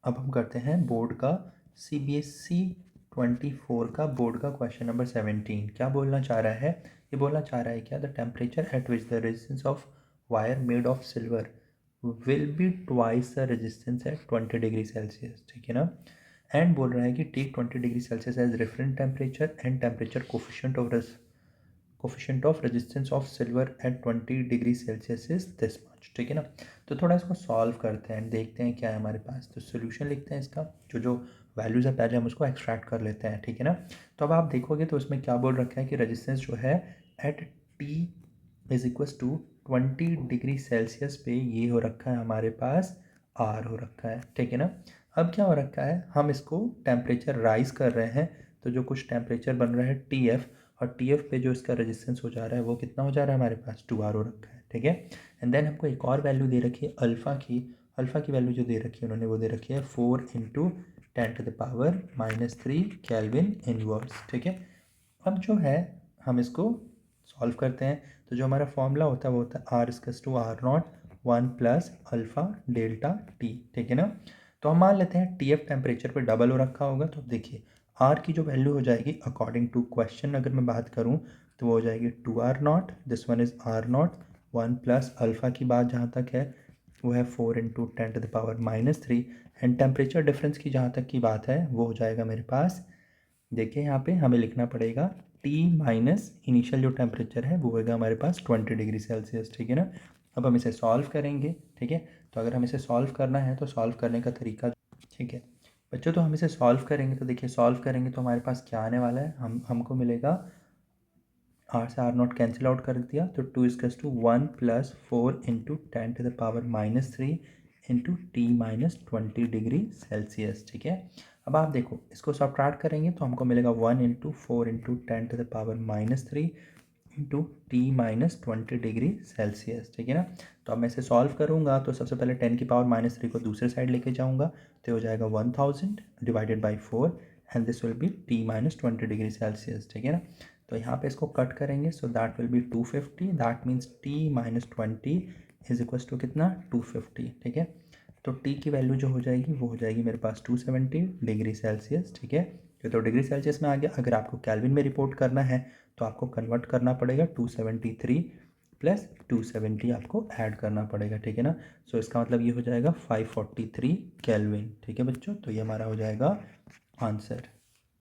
अब हम करते हैं बोर्ड का CBSE 24 का बोर्ड का क्वेश्चन नंबर 17। क्या बोलना चाह रहा है? ये बोलना चाह रहा है क्या, the temperature at which the resistance of wire made of silver will be twice the resistance at 20 degree Celsius. ठीक है ना। एंड बोल रहा है कि take 20 degree Celsius as reference temperature and temperature coefficient of resistance of silver at 20 degree Celsius is this much. ठीक है ना। तो थोड़ा इसको सॉल्व करते हैं, देखते हैं क्या है हमारे पास। तो सोल्यूशन लिखते हैं इसका, जो वैल्यूज़ है पहले हम उसको एक्सट्रैक्ट कर लेते हैं। ठीक है ना। तो अब आप देखोगे तो उसमें क्या बोल रखा है कि रेजिस्टेंस जो है at T is equals to 20 degree Celsius पे ये हो रखा है हमारे पास आर हो रखा है। ठीक है ना। अब क्या हो रखा है, हम इसको टेम्परेचर राइज कर रहे हैं, तो जो कुछ टेम्परेचर बन रहा है TF, और TF पे जो इसका रेजिस्टेंस हो जा रहा है वो कितना हो जा रहा है हमारे पास 2R हो रखा है। ठीक है। एंड देन हमको एक और वैल्यू दे रखी है अल्फ़ा की वैल्यू जो दे रखी है उन्होंने, वो दे रखी है 4 इंटू 10⁻³ केल्विन इनवर्स। ठीक है। अब जो है हम इसको सॉल्व करते हैं, तो जो हमारा फॉर्मूला होता है वो होता है R⁻R0 1 plus alpha delta T. ठीक है ना। तो हम मान लेते हैं TF टेम्परेचर पे डबल हो रखा होगा, तो देखिए R की जो वैल्यू हो जाएगी अकॉर्डिंग टू क्वेश्चन अगर मैं बात करूँ तो वो हो जाएगी 2R0, this one is R0 1 plus alpha की बात जहाँ तक है वो है 4 इंटू 10⁻³ एंड टेम्परेचर डिफरेंस की जहाँ तक की बात है वो हो जाएगा मेरे पास, देखिए यहाँ पे हमें लिखना पड़ेगा T माइनस इनिशियल जो टेम्परेचर है वो होगा हमारे पास 20 डिग्री सेल्सियस। ठीक है ना। अब हम इसे सॉल्व करेंगे। ठीक है। तो अगर हमें इसे सॉल्व करना है तो सॉल्व करने का तरीका, ठीक है बच्चों, तो हम इसे सॉल्व करेंगे तो देखिए सॉल्व करेंगे तो हमारे पास क्या आने वाला है, हमको मिलेगा R से R0 कैंसिल आउट कर दिया तो 2 is to 1 plus 4 into 10⁻³ into T minus 20 degree Celsius. ठीक है। अब आप देखो इसको सब्ट्रैक्ट करेंगे तो हमको मिलेगा 1 into 4 into 10⁻³ into T minus 20 degree Celsius. ठीक है ना। तो अब मैं इसे सॉल्व करूँगा तो सबसे पहले 10⁻³ को दूसरे साइड लेके जाऊँगा तो हो जाएगा 1000 divided by 4 and this will be T minus 20 degree Celsius. ठीक है ना। तो यहाँ पे इसको कट करेंगे so that will be 250, that means T minus 20 is equal to कितना 250। ठीक है। तो T की वैल्यू जो हो जाएगी वो हो जाएगी मेरे पास 270 डिग्री सेल्सियस। ठीक है। ये तो डिग्री सेल्सियस में आ गया, अगर आपको केल्विन में रिपोर्ट करना है तो आपको कन्वर्ट करना पड़ेगा 273 प्लस 270 आपको ऐड करना पड़ेगा। ठीक है ना। सो इसका मतलब ये हो जाएगा 543 केल्विन। ठीक है बच्चों, तो ये हमारा हो जाएगा आंसर।